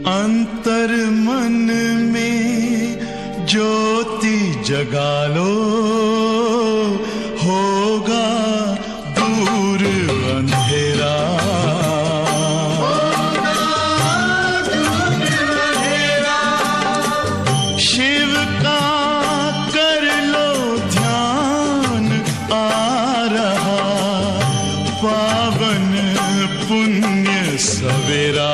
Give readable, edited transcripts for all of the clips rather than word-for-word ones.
अंतर मन में ज्योति जगा लो, होगा दूर अंधेरा। शिव का कर लो ध्यान, आ रहा पावन पुण्य सवेरा।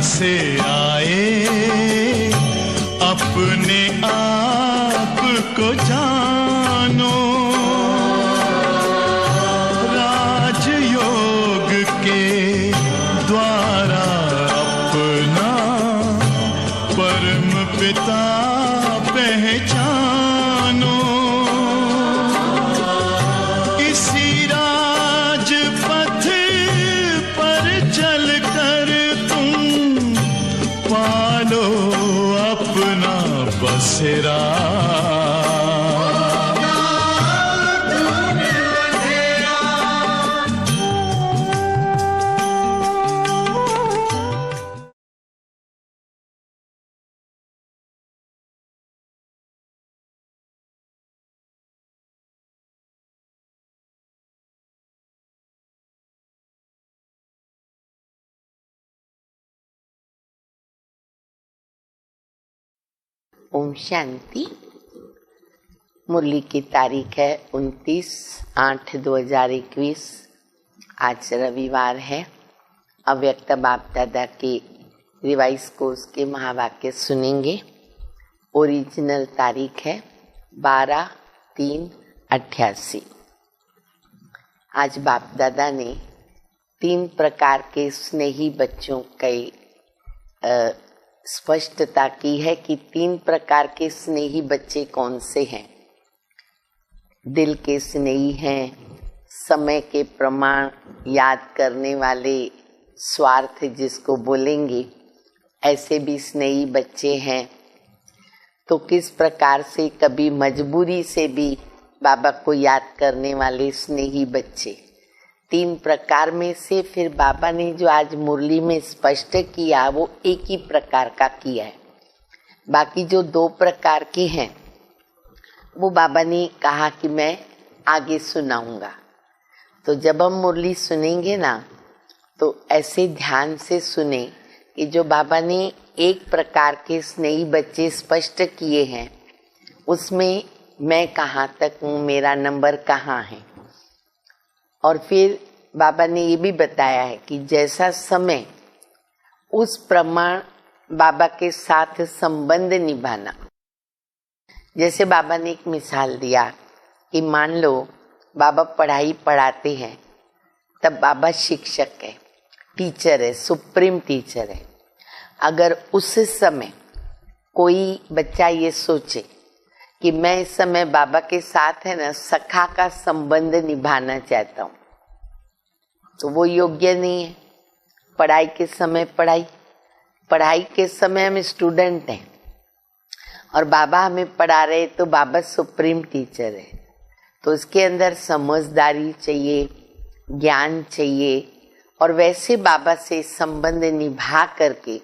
से आए अपने आप को जानो, राजयोग के द्वारा अपना परम पिता पहचानो। इसी राजपथ पर चलकर पालो अपना बसेरा। ओम शांति। मुरली की तारीख है 29/8/2021। आज रविवार है। अव्यक्त बाप दादा के रिवाइज कोर्स के महावाक्य सुनेंगे। ओरिजिनल तारीख है 12/3/88। आज बाप दादा ने 3 प्रकार के स्नेही बच्चों के स्पष्टता की है कि 3 प्रकार के स्नेही बच्चे कौन से हैं। दिल के स्नेही हैं, समय के प्रमाण याद करने वाले, स्वार्थ जिसको बोलेंगे, ऐसे भी स्नेही बच्चे हैं। तो किस प्रकार से कभी मजबूरी से भी बाबा को याद करने वाले स्नेही बच्चे। 3 प्रकार में से फिर बाबा ने जो आज मुरली में स्पष्ट किया वो एक ही प्रकार का किया है। बाकी जो 2 प्रकार के हैं वो बाबा ने कहा कि मैं आगे सुनाऊंगा। तो जब हम मुरली सुनेंगे ना तो ऐसे ध्यान से सुने कि जो बाबा ने 1 प्रकार के स्नेही बच्चे स्पष्ट किए हैं उसमें मैं कहाँ तक हूँ, मेरा नंबर कहाँ है। और फिर बाबा ने ये भी बताया है कि जैसा समय उस प्रमाण बाबा के साथ संबंध निभाना। जैसे बाबा ने एक मिसाल दिया कि मान लो बाबा पढ़ाई पढ़ाते हैं, तब बाबा शिक्षक है, टीचर है, सुप्रीम टीचर है। अगर उस समय कोई बच्चा ये सोचे कि मैं इस समय बाबा के साथ है ना सखा का संबंध निभाना चाहता हूँ, तो वो योग्य नहीं है। पढ़ाई के समय पढ़ाई के समय हम स्टूडेंट हैं और बाबा हमें पढ़ा रहे, तो बाबा सुप्रीम टीचर है। तो उसके अंदर समझदारी चाहिए, ज्ञान चाहिए, और वैसे बाबा से संबंध निभा करके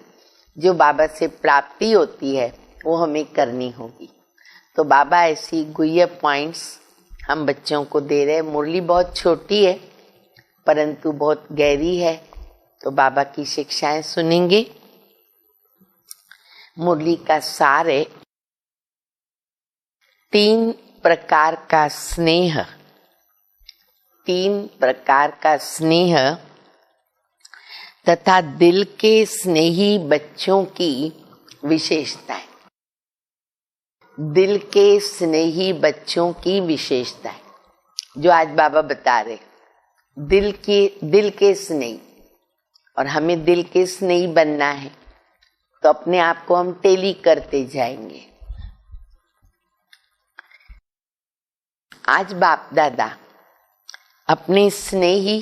जो बाबा से प्राप्ति होती है वो हमें करनी होगी। तो बाबा ऐसी गुह्य पॉइंट्स हम बच्चों को दे रहे हैं। मुरली बहुत छोटी है परंतु बहुत गहरी है। तो बाबा की शिक्षाएं सुनेंगे। मुरली का सार है 3 प्रकार का स्नेह। 3 प्रकार का स्नेह तथा दिल के स्नेही बच्चों की विशेषताएं। दिल के स्नेही बच्चों की विशेषताएं जो आज बाबा बता रहे। दिल के स्नेही, और हमें दिल के स्नेही बनना है तो अपने आप को हम टेली करते जाएंगे। आज बाप दादा अपने स्नेही,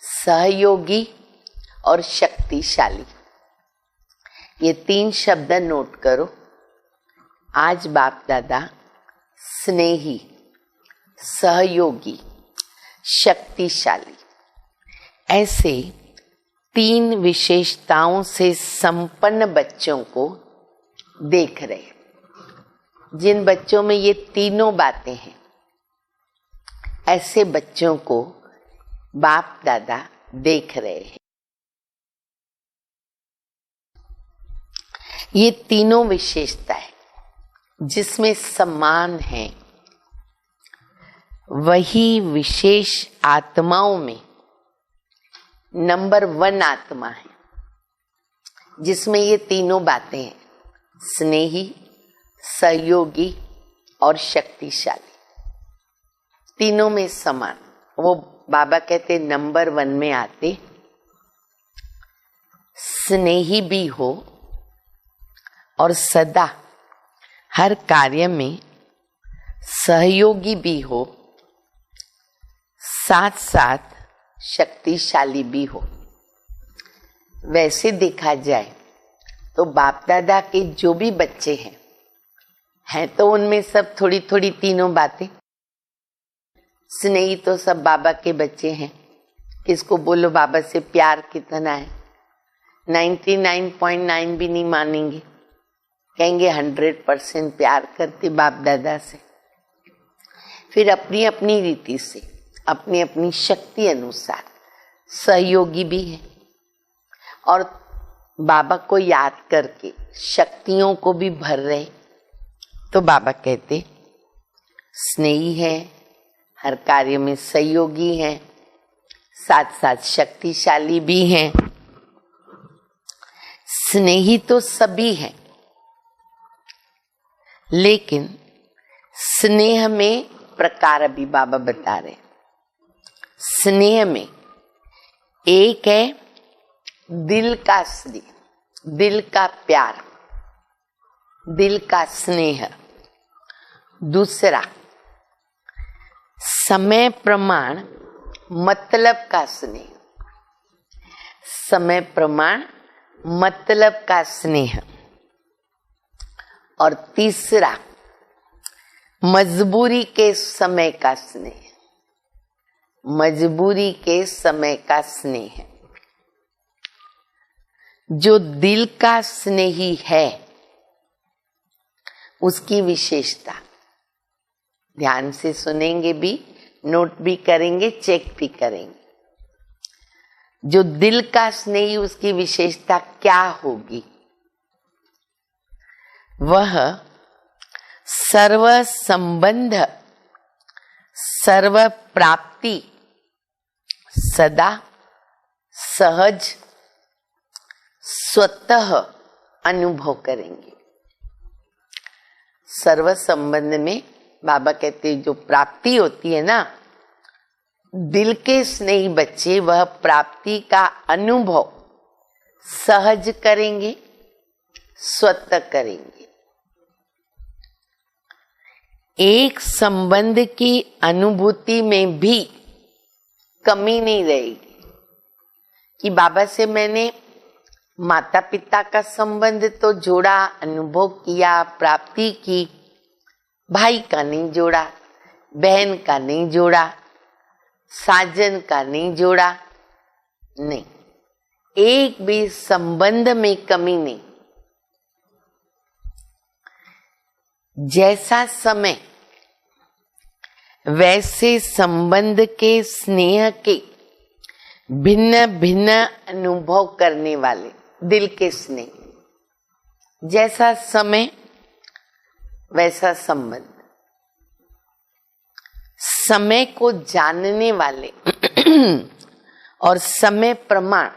सहयोगी और शक्तिशाली, ये 3 शब्द नोट करो। आज बाप दादा स्नेही, सहयोगी, शक्तिशाली, ऐसे 3 विशेषताओं से संपन्न बच्चों को देख रहे हैं। जिन बच्चों में ये तीनों बातें हैं, ऐसे बच्चों को बाप दादा देख रहे हैं। ये तीनों विशेषताएं जिसमें सम्मान है, वही विशेष आत्माओं में नंबर 1 आत्मा है, जिसमें ये तीनों बातें हैं, स्नेही, सहयोगी और शक्तिशाली, तीनों में समान। वो बाबा कहते नंबर 1 में आते, स्नेही भी हो और सदा हर कार्य में सहयोगी भी हो, साथ साथ शक्तिशाली भी हो। वैसे देखा जाए तो बाप दादा के जो भी बच्चे हैं तो उनमें सब थोड़ी थोड़ी तीनों बातें। स्नेही तो सब बाबा के बच्चे हैं। किसको बोलो बाबा से प्यार कितना है, 99.9 भी नहीं मानेंगे, कहेंगे 100% प्यार करते बाप दादा से। फिर अपनी अपनी रीति से, अपनी अपनी शक्ति अनुसार सहयोगी भी है और बाबा को याद करके शक्तियों को भी भर रहे। तो बाबा कहते स्नेही है, हर कार्य में सहयोगी है, साथ साथ शक्तिशाली भी हैं। स्नेही तो सभी हैं, लेकिन स्नेह में प्रकार अभी बाबा बता रहे। स्नेह में एक है दिल का स्नेह, दिल का प्यार, दिल का स्नेह। दूसरा समय प्रमाण मतलब का स्नेह, समय प्रमाण मतलब का स्नेह। और तीसरा मजबूरी के समय का स्नेह, मजबूरी के समय का स्नेह। जो दिल का स्नेही है उसकी विशेषता, ध्यान से सुनेंगे भी, नोट भी करेंगे, चेक भी करेंगे। जो दिल का स्नेही, उसकी विशेषता क्या होगी? वह सर्व संबंध, सर्व प्राप्ति सदा सहज स्वतः अनुभव करेंगे। सर्व संबंध में बाबा कहते हैं जो प्राप्ति होती है ना, दिल के स्नेही बच्चे वह प्राप्ति का अनुभव सहज करेंगे, स्वतः करेंगे। एक संबंध की अनुभूति में भी कमी नहीं रहेगी कि बाबा से मैंने माता पिता का संबंध तो जोड़ा, अनुभव किया, प्राप्ति की, भाई का नहीं जोड़ा, बहन का नहीं जोड़ा, साजन का नहीं जोड़ा। नहीं, एक भी संबंध में कमी नहीं। जैसा समय वैसे संबंध के स्नेह के भिन्न भिन्न अनुभव करने वाले दिल के स्नेह, जैसा समय वैसा संबंध। समय को जानने वाले और समय प्रमाण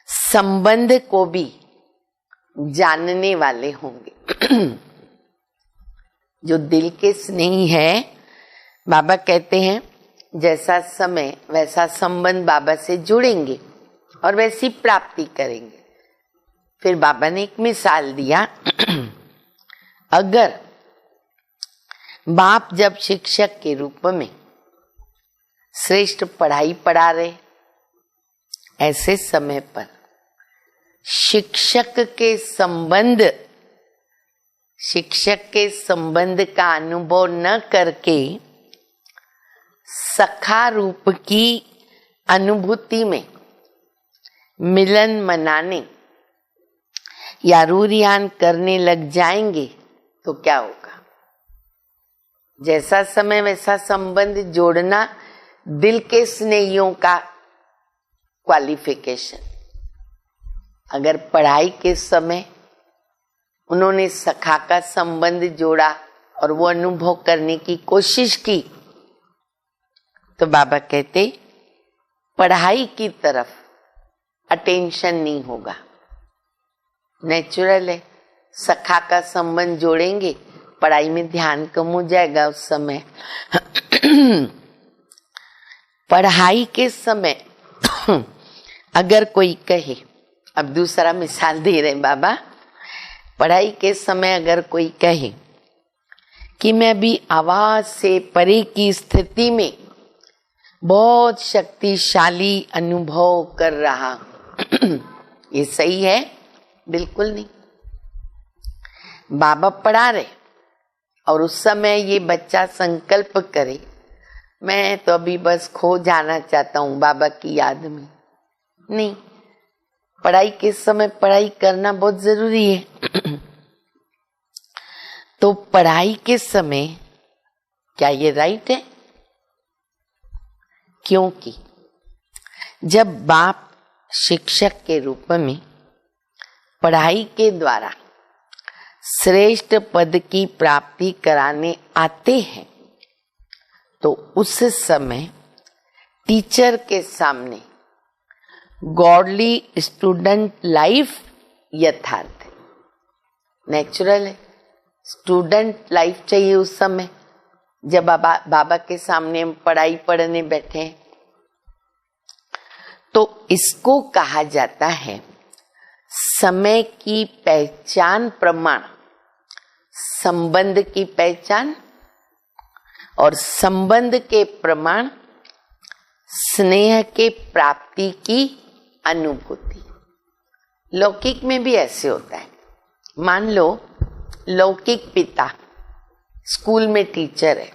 संबंध को भी जानने वाले होंगे। जो दिल के स्नेही है, बाबा कहते हैं जैसा समय वैसा संबंध बाबा से जुड़ेंगे और वैसी प्राप्ति करेंगे। फिर बाबा ने एक मिसाल दिया, अगर बाप जब शिक्षक के रूप में श्रेष्ठ पढ़ाई पढ़ा रहे, ऐसे समय पर शिक्षक के संबंध का अनुभव न करके सखा रूप की अनुभूति में मिलन मनाने या रूरियान करने लग जाएंगे तो क्या होगा? जैसा समय वैसा संबंध जोड़ना दिल के स्नेहियों का क्वालिफिकेशन। अगर पढ़ाई के समय उन्होंने सखा का संबंध जोड़ा और वो अनुभव करने की कोशिश की, तो बाबा कहते पढ़ाई की तरफ अटेंशन नहीं होगा। नेचुरल है, सखा का संबंध जोड़ेंगे, पढ़ाई में ध्यान कम हो जाएगा उस समय। पढ़ाई के समय अगर कोई कहे, अब दूसरा मिसाल दे रहे बाबा, पढ़ाई के समय अगर कोई कहे कि मैं भी आवाज से परे की स्थिति में बहुत शक्तिशाली अनुभव कर रहा, ये सही है? बिल्कुल नहीं। बाबा पढ़ा रहे और उस समय ये बच्चा संकल्प करे मैं तो अभी बस खो जाना चाहता हूँ बाबा की याद में, नहीं, पढ़ाई के समय पढ़ाई करना बहुत जरूरी है। तो पढ़ाई के समय क्या ये राइट है? क्योंकि जब बाप शिक्षक के रूप में पढ़ाई के द्वारा श्रेष्ठ पद की प्राप्ति कराने आते हैं तो उस समय टीचर के सामने गॉडली स्टूडेंट लाइफ यथार्थ है, नेचुरल है। स्टूडेंट लाइफ चाहिए उस समय जब बाबा के सामने हम पढ़ाई पढ़ने बैठे हैं। तो इसको कहा जाता है समय की पहचान प्रमाण, संबंध की पहचान और संबंध के प्रमाण स्नेह के प्राप्ति की अनुभूति। लौकिक में भी ऐसे होता है। मान लो लौकिक पिता स्कूल में टीचर है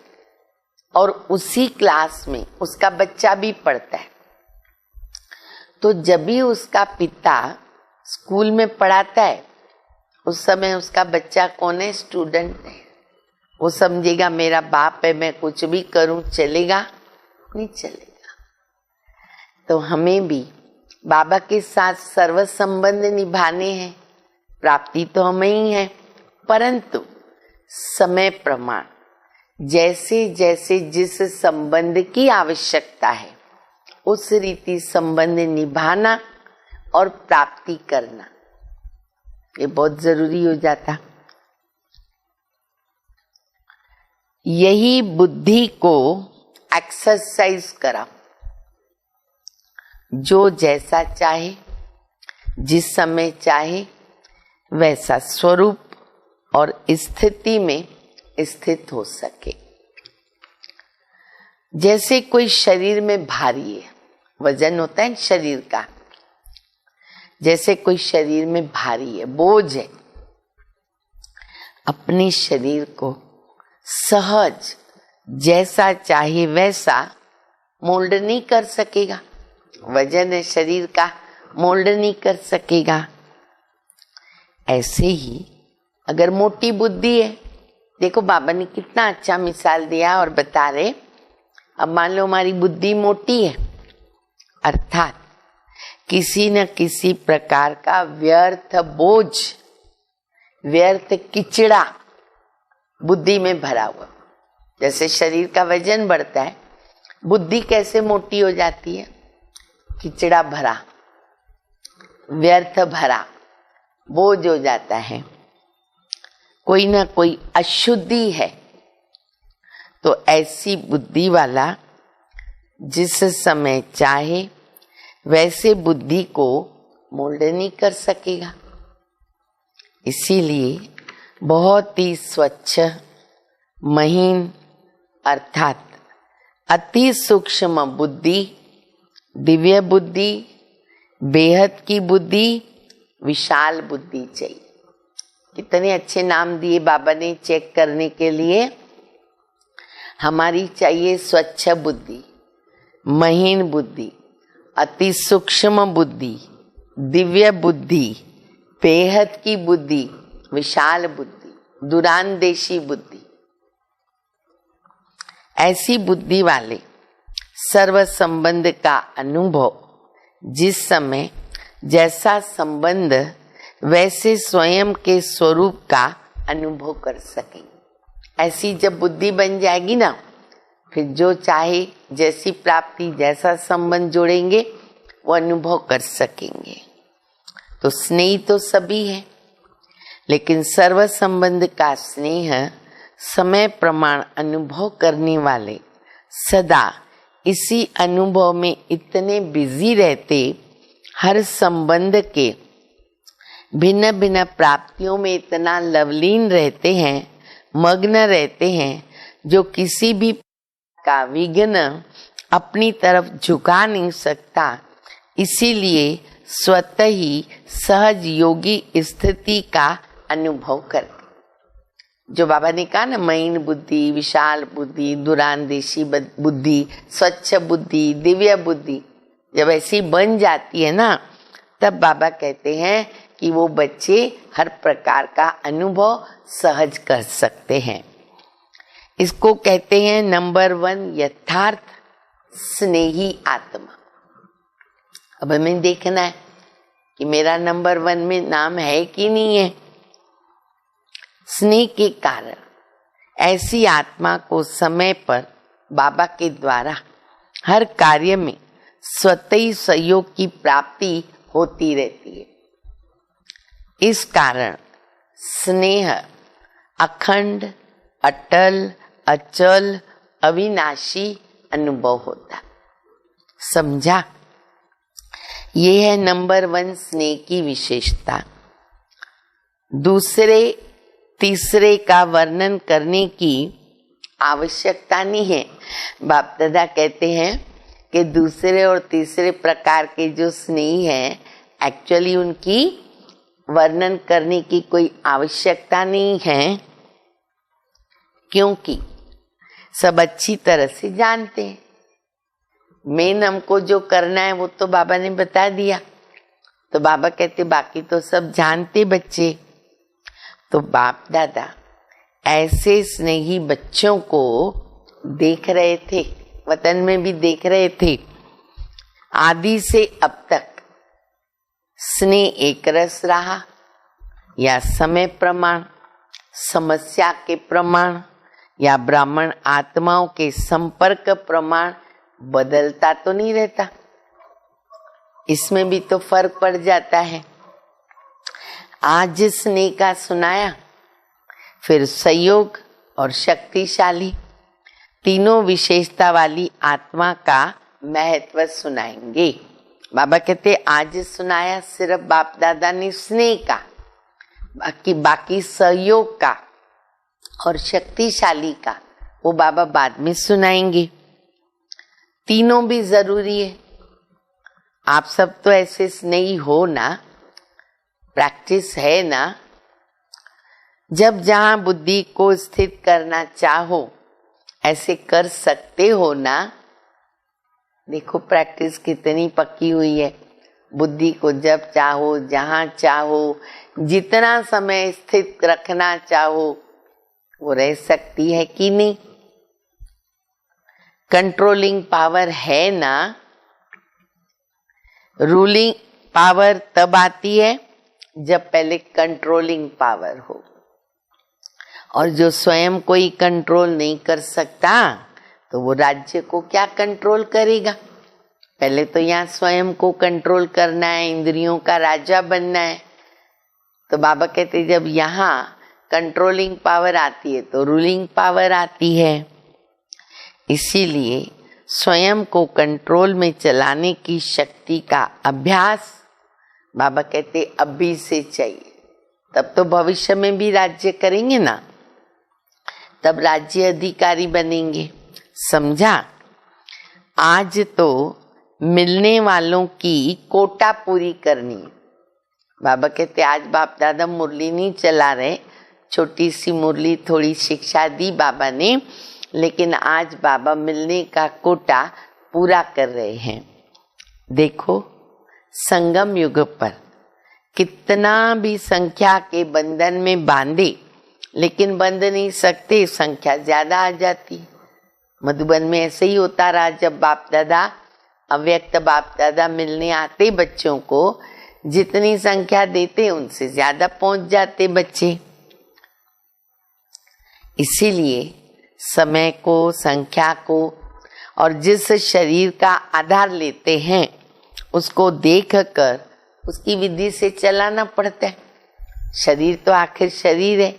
और उसी क्लास में उसका बच्चा भी पढ़ता है, तो जब भी उसका पिता स्कूल में पढ़ाता है उस समय उसका बच्चा कौन है? स्टूडेंट है। वो समझेगा मेरा बाप है, मैं कुछ भी करूं चलेगा? नहीं चलेगा। तो हमें भी बाबा के साथ सर्व संबंध निभाने हैं, प्राप्ति तो हमें ही है, परंतु समय प्रमाण जैसे जैसे जिस संबंध की आवश्यकता है उस रीति संबंध निभाना और प्राप्ति करना, ये बहुत जरूरी हो जाता। यही बुद्धि को एक्सरसाइज करा, जो जैसा चाहे जिस समय चाहे वैसा स्वरूप और स्थिति में स्थित हो सके। जैसे कोई शरीर में भारी है, वजन होता है शरीर का, जैसे कोई शरीर में भारी है, बोझ है, अपने शरीर को सहज जैसा चाहे वैसा मोल्ड नहीं कर सकेगा। वजन है शरीर का, मोल्ड नहीं कर सकेगा। ऐसे ही अगर मोटी बुद्धि है, देखो बाबा ने कितना अच्छा मिसाल दिया और बता रहे, अब मान लो हमारी बुद्धि मोटी है, अर्थात किसी न किसी प्रकार का व्यर्थ बोझ, व्यर्थ किचड़ा बुद्धि में भरा हुआ। जैसे शरीर का वजन बढ़ता है, बुद्धि कैसे मोटी हो जाती है? किचड़ा भरा, व्यर्थ भरा, बोझ हो जाता है, कोई ना कोई अशुद्धि है। तो ऐसी बुद्धि वाला जिस समय चाहे वैसे बुद्धि को मोल्ड नहीं कर सकेगा। इसीलिए बहुत ही स्वच्छ, महीन अर्थात अति सूक्ष्म बुद्धि, दिव्य बुद्धि, बेहद की बुद्धि, विशाल बुद्धि चाहिए। कितने अच्छे नाम दिए बाबा ने चेक करने के लिए। हमारी चाहिए स्वच्छ बुद्धि, महीन बुद्धि, अति सूक्ष्म बुद्धि, दिव्य बुद्धि, बेहद की बुद्धि, विशाल बुद्धि, दूरांदेशी बुद्धि। ऐसी बुद्धि वाले सर्व संबंध का अनुभव, जिस समय जैसा संबंध वैसे स्वयं के स्वरूप का अनुभव कर सकें। ऐसी जब बुद्धि बन जाएगी ना, फिर जो चाहे जैसी प्राप्ति जैसा संबंध जोड़ेंगे वो अनुभव कर सकेंगे। तो स्नेह तो सभी है, लेकिन सर्व संबंध का स्नेह समय प्रमाण अनुभव करने वाले सदा इसी अनुभव में इतने बिजी रहते, हर संबंध के भिन्न भिन्न प्राप्तियों में इतना लवलीन रहते हैं, मग्न रहते हैं, जो किसी भी का विघ्न अपनी तरफ झुका नहीं सकता। इसीलिए स्वतः ही सहज योगी स्थिति का अनुभव करते। जो बाबा ने कहा ना, महीन बुद्धि, विशाल बुद्धि, दूरांदेशी बुद्धि, स्वच्छ बुद्धि, दिव्य बुद्धि, जब ऐसी बन जाती है ना, तब बाबा कहते हैं कि वो बच्चे हर प्रकार का अनुभव सहज कर सकते हैं। इसको कहते हैं नंबर 1 यथार्थ स्नेही आत्मा। अब हमें देखना है कि मेरा नंबर 1 में नाम है कि नहीं है। स्नेह के कारण ऐसी आत्मा को समय पर बाबा के द्वारा हर कार्य में स्वतः ही सहयोग की प्राप्ति होती रहती है। इस कारण स्नेह अखंड, अटल, अचल, अविनाशी अनुभव होता। समझा? ये है नंबर 1 स्नेह की विशेषता। दूसरे तीसरे का वर्णन करने की आवश्यकता नहीं है। बाप दादा कहते हैं कि दूसरे और तीसरे प्रकार के जो स्नेह है, एक्चुअली उनकी वर्णन करने की कोई आवश्यकता नहीं है, क्योंकि सब अच्छी तरह से जानते हैं। मेन हमको जो करना है वो तो बाबा ने बता दिया। तो बाबा कहते बाकी तो सब जानते बच्चे। तो बाप दादा ऐसे स्नेही बच्चों को देख रहे थे, वतन में भी देख रहे थे। आदि से अब तक स्नेह एक रस रहा, या समय प्रमाण, समस्या के प्रमाण, या ब्राह्मण आत्माओं के संपर्क प्रमाण बदलता तो नहीं रहता। इसमें भी तो फर्क पड़ जाता है। आज स्नेह का सुनाया, फिर संयोग और शक्तिशाली तीनों विशेषता वाली आत्मा का महत्व सुनाएंगे। बाबा कहते आज सुनाया सिर्फ बाप दादा ने स्नेह का, बाकी सहयोग का और शक्तिशाली का वो बाबा बाद में सुनाएंगे। तीनों भी जरूरी है। आप सब तो ऐसे स्नेही हो ना, प्रैक्टिस है ना। जब जहां बुद्धि को स्थित करना चाहो ऐसे कर सकते हो ना। देखो प्रैक्टिस कितनी पक्की हुई है। बुद्धि को जब चाहो, जहां चाहो, जितना समय स्थित रखना चाहो वो रह सकती है कि नहीं। कंट्रोलिंग पावर है ना। रूलिंग पावर तब आती है जब पहले कंट्रोलिंग पावर हो। और जो स्वयं कोई कंट्रोल नहीं कर सकता तो वो राज्य को क्या कंट्रोल करेगा। पहले तो यहाँ स्वयं को कंट्रोल करना है, इंद्रियों का राजा बनना है। तो बाबा कहते जब यहाँ कंट्रोलिंग पावर आती है तो रूलिंग पावर आती है। इसीलिए स्वयं को कंट्रोल में चलाने की शक्ति का अभ्यास बाबा कहते अभी से चाहिए, तब तो भविष्य में भी राज्य करेंगे ना। तब राज्य अधिकारी बनेंगे। समझा? आज तो मिलने वालों की कोटा पूरी करनी है। बाबा कहते आज बाप दादा मुरली नहीं चला रहे, छोटी सी मुरली, थोड़ी शिक्षा दी बाबा ने, लेकिन आज बाबा मिलने का कोटा पूरा कर रहे हैं। देखो संगम युग पर कितना भी संख्या के बंधन में बांधे, लेकिन बंध नहीं सकते, संख्या ज्यादा आ जाती। मधुबन में ऐसे ही होता रहा। जब बाप दादा, अव्यक्त बाप दादा मिलने आते बच्चों को, जितनी संख्या देते उनसे ज्यादा पहुंच जाते बच्चे। इसीलिए समय को, संख्या को और जिस शरीर का आधार लेते हैं उसको देखकर उसकी विधि से चलाना पड़ता है। शरीर तो आखिर शरीर है,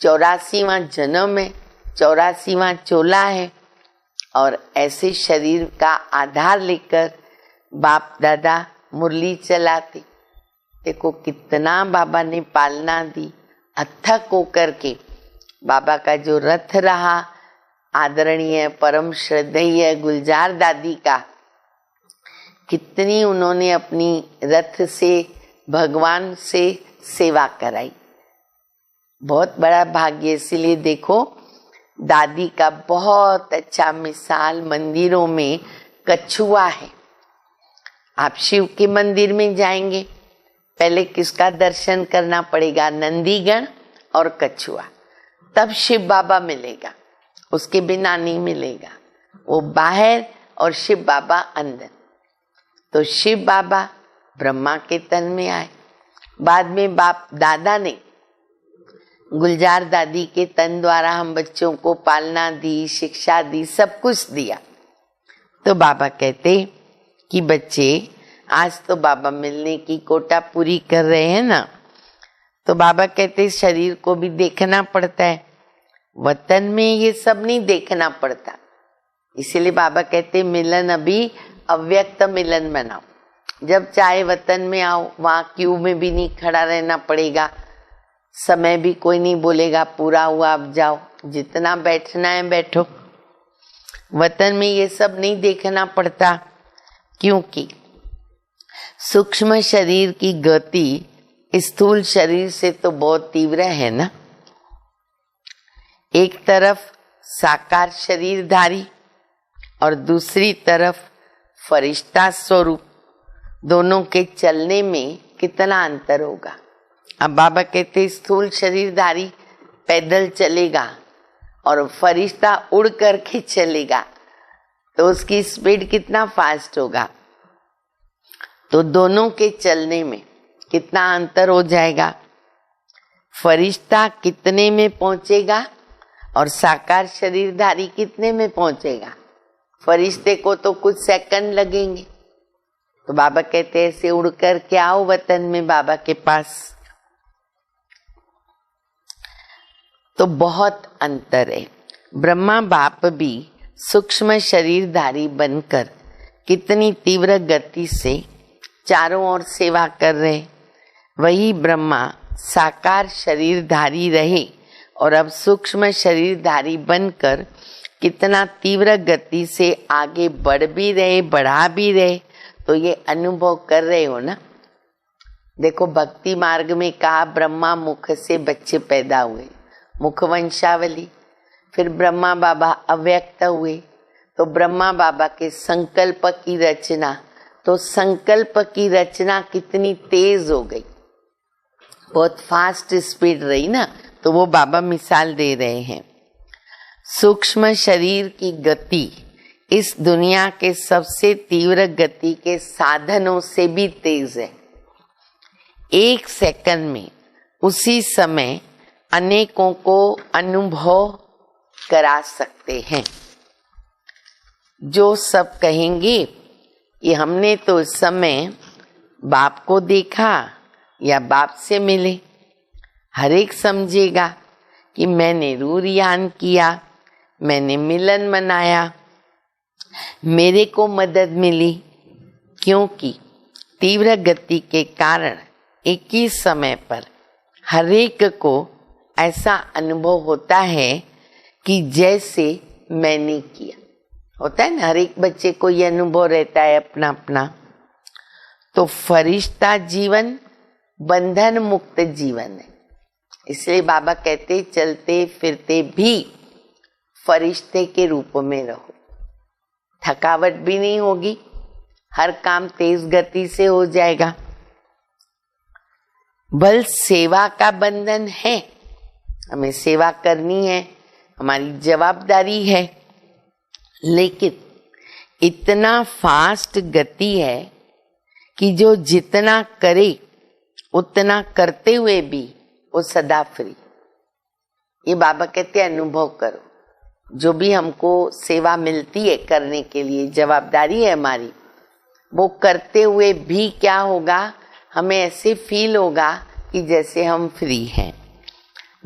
84वां जन्म है, 84वां चोला है, और ऐसे शरीर का आधार लेकर बाप दादा मुरली चलाते। देखो कितना बाबा ने पालना दी, अथक होकर के। बाबा का जो रथ रहा आदरणीय परम श्रद्धेय गुलजार दादी का, कितनी उन्होंने अपनी रथ से भगवान से सेवा कराई। बहुत बड़ा भाग्य। इसीलिए देखो दादी का बहुत अच्छा मिसाल मंदिरों में कछुआ है। आप शिव के मंदिर में जाएंगे, पहले किसका दर्शन करना पड़ेगा? नंदीगण और कछुआ, तब शिव बाबा मिलेगा, उसके बिना नहीं मिलेगा। वो बाहर और शिव बाबा अंदर। तो शिव बाबा ब्रह्मा के तन में आए, बाद में बाप दादा ने गुलजार दादी के तन द्वारा हम बच्चों को पालना दी, शिक्षा दी, सब कुछ दिया। तो बाबा कहते कि बच्चे आज तो बाबा मिलने की कोटा पूरी कर रहे हैं ना, तो बाबा कहते शरीर को भी देखना पड़ता है। वतन में ये सब नहीं देखना पड़ता, इसीलिए बाबा कहते मिलन अभी अव्यक्त मिलन बनाओ। जब चाहे वतन में आओ, वहां क्यू में भी नहीं खड़ा रहना पड़ेगा, समय भी कोई नहीं बोलेगा पूरा हुआ अब जाओ, जितना बैठना है बैठो। वतन में ये सब नहीं देखना पड़ता, क्योंकि सूक्ष्म शरीर की गति स्थूल शरीर से तो बहुत तीव्र है ना। एक तरफ साकार शरीरधारी और दूसरी तरफ फरिश्ता स्वरूप, दोनों के चलने में कितना अंतर होगा। अब बाबा कहते स्थूल शरीरधारी पैदल चलेगा और फरिश्ता उड़ करके चलेगा, तो उसकी स्पीड कितना फास्ट होगा। तो दोनों के चलने में कितना अंतर हो जाएगा। फरिश्ता कितने में पहुंचेगा और साकार शरीरधारी कितने में पहुंचेगा। फरिश्ते को तो कुछ सेकंड लगेंगे। तो बाबा कहते ऐसे उड़ कर के आओ वतन में बाबा के पास। तो बहुत अंतर है। ब्रह्मा बाप भी सूक्ष्म शरीरधारी बनकर कितनी तीव्र गति से चारों ओर सेवा कर रहे, वही ब्रह्मा साकार शरीरधारी रहे और अब सूक्ष्म शरीरधारी बनकर कितना तीव्र गति से आगे बढ़ भी रहे, बढ़ा भी रहे। तो ये अनुभव कर रहे हो ना। देखो भक्ति मार्ग में कहा ब्रह्मा मुख से बच्चे पैदा हुए, मुख वंशावली। फिर ब्रह्मा बाबा अव्यक्त हुए, तो ब्रह्मा बाबा के संकल्प की रचना, तो संकल्प की रचना कितनी तेज हो गई, बहुत फास्ट स्पीड रही ना। तो वो बाबा मिसाल दे रहे हैं। सूक्ष्म शरीर की गति इस दुनिया के सबसे तीव्र गति के साधनों से भी तेज है। एक सेकंड में उसी समय अनेकों को अनुभव करा सकते हैं। जो सब कहेंगे कि हमने तो उस समय बाप को देखा या बाप से मिले, हर एक समझेगा कि मैंने रूरियान किया, मैंने मिलन मनाया, मेरे को मदद मिली। क्योंकि तीव्र गति के कारण एक ही समय पर हर एक को ऐसा अनुभव होता है कि जैसे मैंने किया। होता है ना, हर एक बच्चे को ये अनुभव रहता है अपना अपना। तो फरिश्ता जीवन बंधन मुक्त जीवन है। इसलिए बाबा कहते चलते फिरते भी फरिश्ते के रूप में रहो। थकावट भी नहीं होगी, हर काम तेज गति से हो जाएगा। बल सेवा का बंधन है, हमें सेवा करनी है, हमारी जवाबदारी है। लेकिन इतना फास्ट गति है कि जो जितना करे उतना करते हुए भी वो सदा फ्री। ये बाबा कहते हैं अनुभव करो। जो भी हमको सेवा मिलती है करने के लिए, जवाबदारी है हमारी, वो करते हुए भी क्या होगा, हमें ऐसे फील होगा कि जैसे हम फ्री हैं।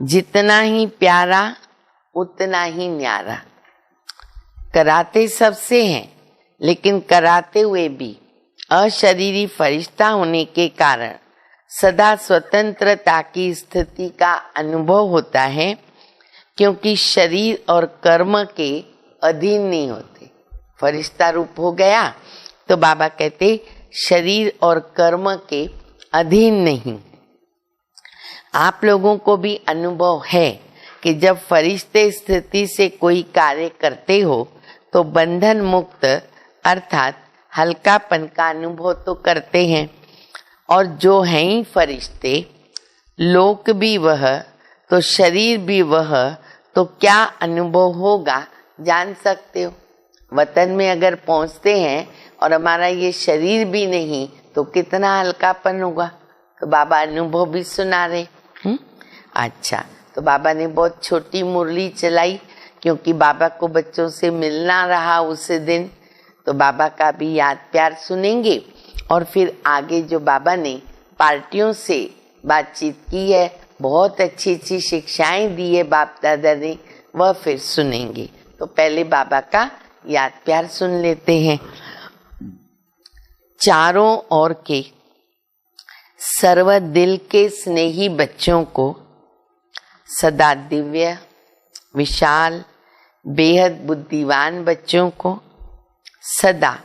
जितना ही प्यारा उतना ही न्यारा। कराते सबसे हैं, लेकिन कराते हुए भी अशरीरी फरिश्ता होने के कारण सदा स्वतंत्रता की स्थिति का अनुभव होता है, क्योंकि शरीर और कर्म के अधीन नहीं होते। फरिश्ता रूप हो गया तो बाबा कहते शरीर और कर्म के अधीन नहीं। आप लोगों को भी अनुभव है कि जब फरिश्ते स्थिति से कोई कार्य करते हो तो बंधन मुक्त अर्थात हल्कापन का अनुभव तो करते हैं। और जो हैं ही फरिश्ते, लोक भी वह तो शरीर भी वह, तो क्या अनुभव होगा जान सकते हो। वतन में अगर पहुंचते हैं और हमारा ये शरीर भी नहीं तो कितना हल्कापन होगा। तो बाबा अनुभव भी सुना रहे। अच्छा, तो बाबा ने बहुत छोटी मुरली चलाई, क्योंकि बाबा को बच्चों से मिलना रहा उस दिन। तो बाबा का भी याद प्यार सुनेंगे और फिर आगे जो बाबा ने पार्टियों से बातचीत की है, बहुत अच्छी अच्छी शिक्षाएं दी है बाप दादा ने, वह फिर सुनेंगे। तो पहले बाबा का याद प्यार सुन लेते हैं। चारों ओर के सर्व दिल के स्नेही बच्चों को सदा दिव्य विशाल बेहद बुद्धिवान बच्चों को सदा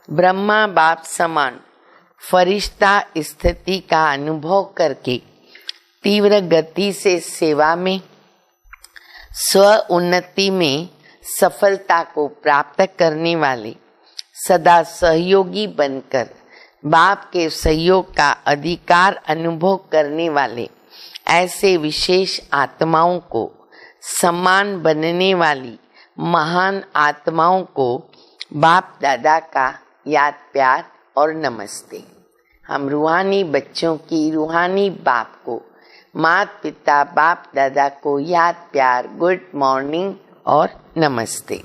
ब्रह्मा बाप समान फरिश्ता स्थिति का अनुभव करके तीव्र गति से सेवा में स्व उन्नति में सफलता को प्राप्त करने वाले सदा सहयोगी बनकर बाप के सहयोग का अधिकार अनुभव करने वाले ऐसे विशेष आत्माओं को सम्मान बनने वाली महान आत्माओं को बाप दादा का याद प्यार और नमस्ते। हम रूहानी बच्चों की रूहानी बाप को, माता पिता बाप दादा को याद प्यार, गुड मॉर्निंग और नमस्ते।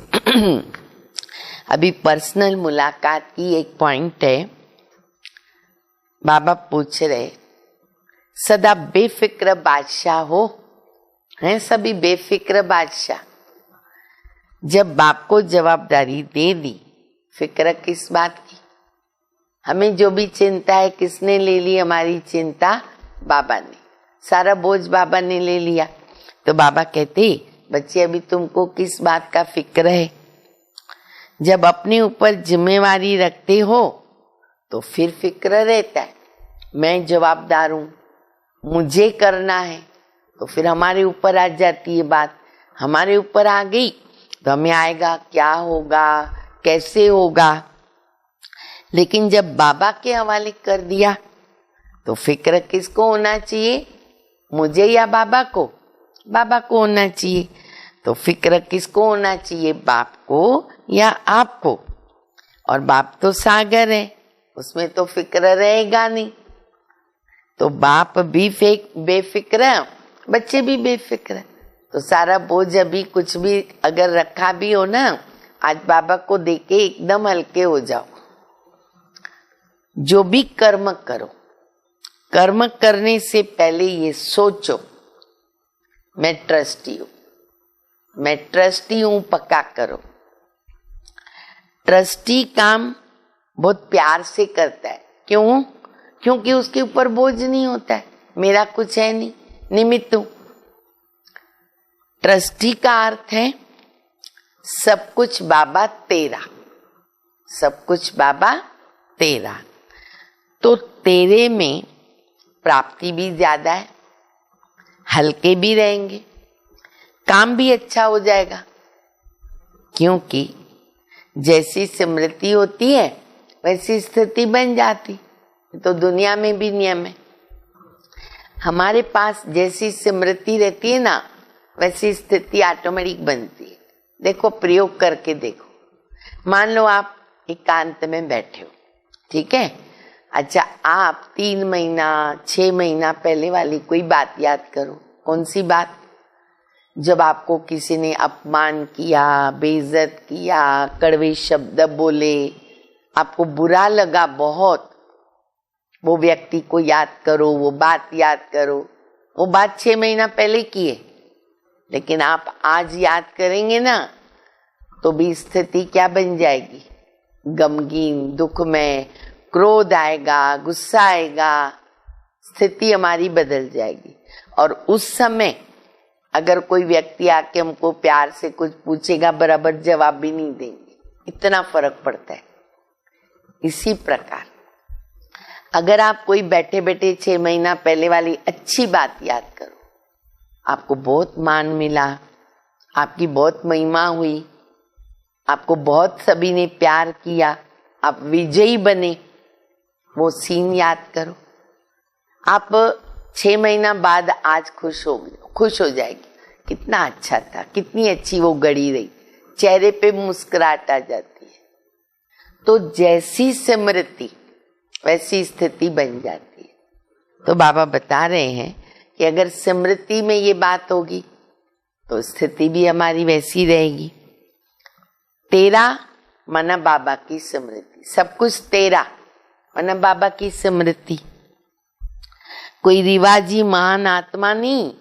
अभी पर्सनल मुलाकात की एक पॉइंट है। बाबा पूछ रहे, सदा बेफिक्र बादशाह हो, हैं सभी बेफिक्र बादशाह। जब बाप को जवाबदारी दे दी, फिक्र किस बात की। हमें जो भी चिंता है किसने ले ली, हमारी चिंता बाबा ने, सारा बोझ बाबा ने ले लिया। तो बाबा कहते बच्चे अभी तुमको किस बात का फिक्र है। जब अपने ऊपर जिम्मेवारी रखते हो तो फिर फिक्र रहता है, मैं जवाबदार हूँ, मुझे करना है। तो फिर हमारे ऊपर आ जाती है बात। हमारे ऊपर आ गई तो हमें आएगा क्या होगा, कैसे होगा। लेकिन जब बाबा के हवाले कर दिया तो फिक्र किसको होना चाहिए, मुझे या बाबा को? बाबा को होना चाहिए। तो फिक्र किसको होना चाहिए, बाप को या आपको? और बाप तो सागर है, उसमें तो फिक्र रहेगा नहीं। तो बाप भी बेफिक्र है, बच्चे भी बेफिक्र। तो सारा बोझ अभी कुछ भी अगर रखा भी हो ना, आज बाबा को देके एकदम हल्के हो जाओ। जो भी कर्म करो, कर्म करने से पहले ये सोचो, मैं ट्रस्टी हूं, मैं ट्रस्टी हूं, पक्का करो। ट्रस्टी काम बहुत प्यार से करता है। क्यों? क्योंकि उसके ऊपर बोझ नहीं होता है, मेरा कुछ है नहीं, निमित्त हूं। ट्रस्टी का अर्थ है सब कुछ बाबा तेरा, सब कुछ बाबा तेरा। तो तेरे में प्राप्ति भी ज्यादा है, हल्के भी रहेंगे, काम भी अच्छा हो जाएगा, क्योंकि जैसी स्मृति होती है वैसी स्थिति बन जाती। तो दुनिया में भी नियम है, हमारे पास जैसी स्मृति रहती है ना वैसी स्थिति ऑटोमेटिक बनती है। देखो, प्रयोग करके देखो। मान लो आप एकांत में बैठे हो, ठीक है। अच्छा, आप 3 महीना 6 महीना पहले वाली कोई बात याद करो। कौन सी बात? जब आपको किसी ने अपमान किया, बेइज्जत किया, कड़वे शब्द बोले, आपको बुरा लगा बहुत, वो व्यक्ति को याद करो, वो बात याद करो। वो बात 6 महीना पहले की है, लेकिन आप आज याद करेंगे ना तो भी स्थिति क्या बन जाएगी? गमगीन, दुख में, क्रोध आएगा, गुस्सा आएगा, स्थिति हमारी बदल जाएगी। और उस समय अगर कोई व्यक्ति आके हमको प्यार से कुछ पूछेगा, बराबर जवाब भी नहीं देंगे, इतना फर्क पड़ता है। इसी प्रकार अगर आप कोई बैठे बैठे 6 महीना पहले वाली अच्छी बात याद करो, आपको बहुत मान मिला, आपकी बहुत महिमा हुई, आपको बहुत सभी ने प्यार किया, आप विजयी बने, वो सीन याद करो। आप 6 महीना बाद आज खुश हो जाएगी, कितना अच्छा था, कितनी अच्छी वो घड़ी रही, चेहरे पे मुस्कुराहट आ जाती है। तो जैसी स्मृति वैसी स्थिति बन जाती है। तो बाबा बता रहे हैं कि अगर स्मृति में ये बात होगी तो स्थिति भी हमारी वैसी रहेगी। तेरा माना बाबा की स्मृति, सब कुछ तेरा माना बाबा की स्मृति। कोई रिवाजी महान आत्मा नहीं,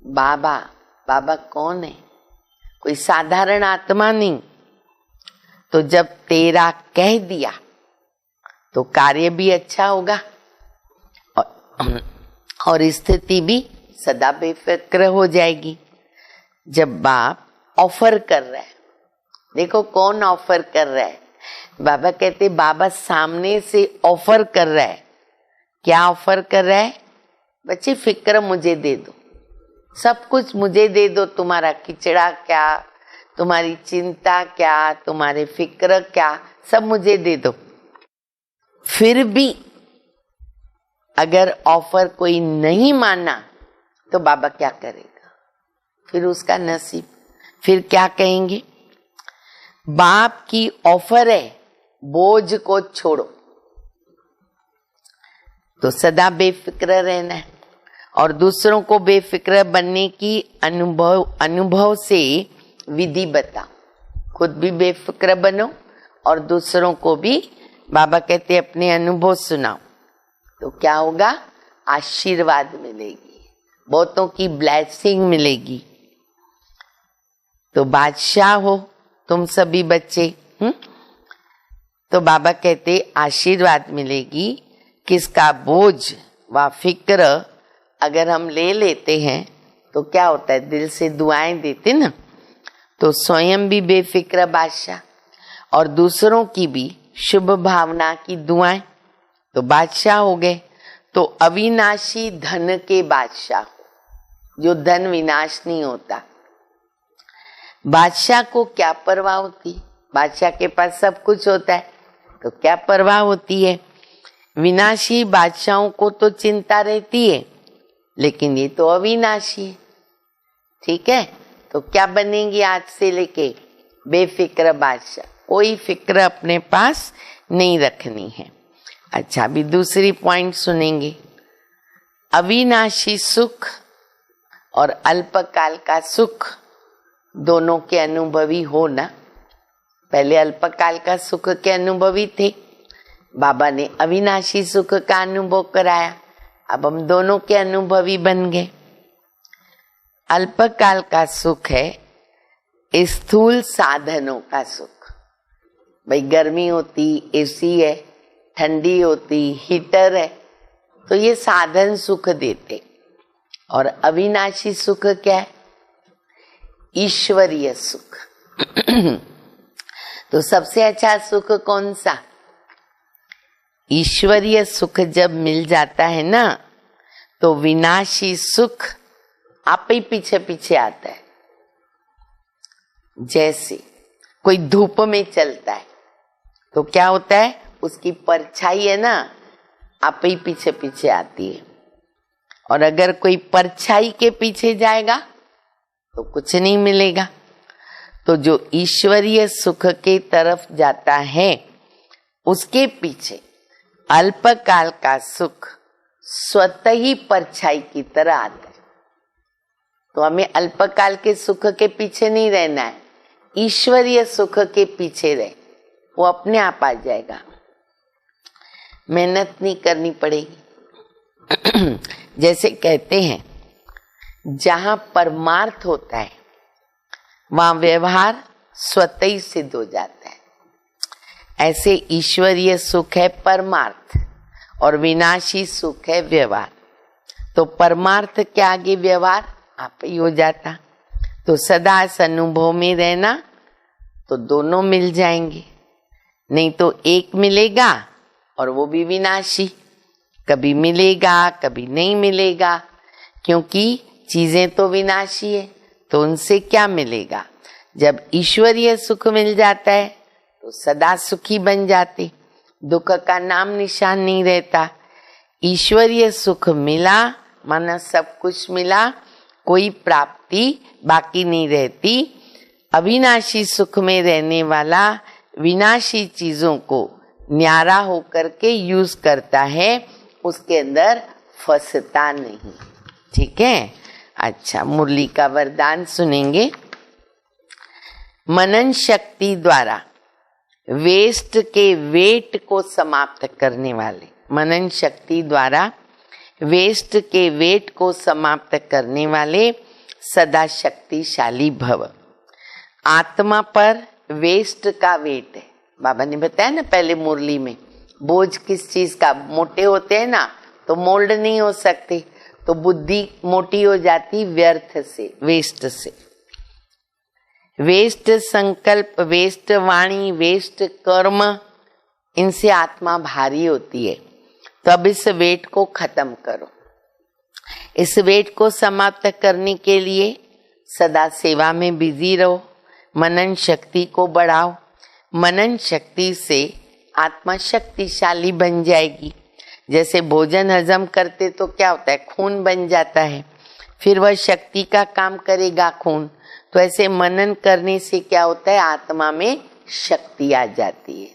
बाबा। बाबा कौन है? कोई साधारण आत्मा नहीं। तो जब तेरा कह दिया तो कार्य भी अच्छा होगा और स्थिति भी सदा बेफिक्र हो जाएगी। जब बाप ऑफर कर रहा है, देखो कौन ऑफर कर रहा है। बाबा कहते बाबा सामने से ऑफर कर रहा है। क्या ऑफर कर रहा है? बच्चे फिक्र मुझे दे दो, सब कुछ मुझे दे दो, तुम्हारा खिचड़ा क्या, तुम्हारी चिंता क्या, तुम्हारे फिक्र क्या, सब मुझे दे दो। फिर भी अगर ऑफर कोई नहीं माना तो बाबा क्या करेगा? फिर उसका नसीब। फिर क्या कहेंगे? बाप की ऑफर है, बोझ को छोड़ो। तो सदा बेफिक्र रहना है और दूसरों को बेफिक्र बनने की अनुभव से विधि बताओ। खुद भी बेफिक्र बनो और दूसरों को भी बाबा कहते अपने अनुभव सुनाओ। तो क्या होगा? आशीर्वाद मिलेगी, बहुतों की ब्लेसिंग मिलेगी। तो बादशाह हो तुम सभी बच्चे। तो बाबा कहते आशीर्वाद मिलेगी। किसका बोझ व फिक्र अगर हम ले लेते हैं तो क्या होता है? दिल से दुआएं देते ना, तो स्वयं भी बेफिक्र बादशाह और दूसरों की भी शुभ भावना की दुआएं, तो बादशाह हो गए। तो अविनाशी धन के बादशाह, जो धन विनाश नहीं होता। बादशाह को क्या परवाह होती? बादशाह के पास सब कुछ होता है, तो क्या परवाह होती है? विनाशी बादशाहों को तो चिंता रहती है, लेकिन ये तो अविनाशी है, ठीक है। तो क्या बनेंगे आज से लेके? बेफिक्र बादशाह, कोई फिक्र अपने पास नहीं रखनी है। अच्छा, अभी दूसरी पॉइंट सुनेंगे। अविनाशी सुख और अल्पकाल का सुख दोनों के अनुभवी हो ना। पहले अल्पकाल का सुख के अनुभवी थे, बाबा ने अविनाशी सुख का अनुभव कराया, अब हम दोनों के अनुभवी बन गए। अल्पकाल का सुख है स्थूल साधनों का सुख। भाई गर्मी होती एसी है, ठंडी होती हीटर है, तो ये साधन सुख देते। और अविनाशी सुख क्या है? ईश्वरीय सुख। तो सबसे अच्छा सुख कौन सा? ईश्वरीय सुख जब मिल जाता है ना, तो विनाशी सुख आप ही पीछे पीछे आता है। जैसे कोई धूप में चलता है तो क्या होता है, उसकी परछाई है ना, आप ही पीछे पीछे आती है। और अगर कोई परछाई के पीछे जाएगा तो कुछ नहीं मिलेगा। तो जो ईश्वरीय सुख के तरफ जाता है, उसके पीछे अल्पकाल का सुख स्वतः ही परछाई की तरह आता है। तो हमें अल्पकाल के सुख के पीछे नहीं रहना है, ईश्वरीय सुख के पीछे रहे, वो अपने आप आ जाएगा, मेहनत नहीं करनी पड़ेगी। जैसे कहते हैं, जहां परमार्थ होता है वहां व्यवहार स्वतः ही सिद्ध हो जाता है। ऐसे ईश्वरीय सुख है परमार्थ और विनाशी सुख है व्यवहार। तो परमार्थ के आगे व्यवहार आप ही हो जाता। तो सदा इस अनुभव में रहना तो दोनों मिल जाएंगे, नहीं तो एक मिलेगा और वो भी विनाशी, कभी मिलेगा कभी नहीं मिलेगा, क्योंकि चीजें तो विनाशी है, तो उनसे क्या मिलेगा। जब ईश्वरीय सुख मिल जाता है तो सदा सुखी बन जाते, दुख का नाम निशान नहीं रहता। ईश्वरीय सुख मिला माना सब कुछ मिला, कोई प्राप्ति बाकी नहीं रहती। अविनाशी सुख में रहने वाला विनाशी चीजों को न्यारा होकर के यूज करता है, उसके अंदर फंसता नहीं। ठीक है। अच्छा, मुरली का वरदान सुनेंगे। मनन शक्ति द्वारा वेस्ट के वेट को समाप्त करने वाले, मनन शक्ति द्वारा वेस्ट के वेट को समाप्त करने वाले सदा शक्तिशाली भव। आत्मा पर वेस्ट का वेट है, बाबा ने बताया ना पहले मुरली में, बोझ किस चीज का, मोटे होते हैं ना तो मोल्ड नहीं हो सकते, तो बुद्धि मोटी हो जाती व्यर्थ से, वेस्ट से। वेस्ट संकल्प, वेस्ट वाणी, वेस्ट कर्म, इनसे आत्मा भारी होती है। तो अब इस वेट को खत्म करो। इस वेट को समाप्त करने के लिए सदा सेवा में बिजी रहो, मनन शक्ति को बढ़ाओ। मनन शक्ति से आत्मा शक्तिशाली बन जाएगी। जैसे भोजन हजम करते तो क्या होता है, खून बन जाता है, फिर वह शक्ति का काम करेगा खून। तो ऐसे मनन करने से क्या होता है, आत्मा में शक्ति आ जाती है।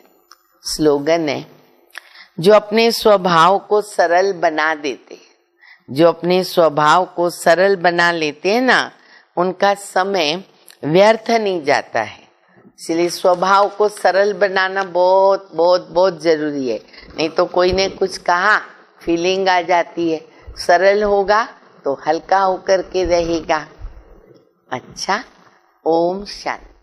स्लोगन है, जो अपने स्वभाव को सरल बना देते, जो अपने स्वभाव को सरल बना लेते हैं ना, उनका समय व्यर्थ नहीं जाता है। इसलिए स्वभाव को सरल बनाना बहुत बहुत बहुत जरूरी है, नहीं तो कोई ने कुछ कहा फीलिंग आ जाती है। सरल होगा तो हल्का होकर के रहेगा। अच्छा, ओम शांति।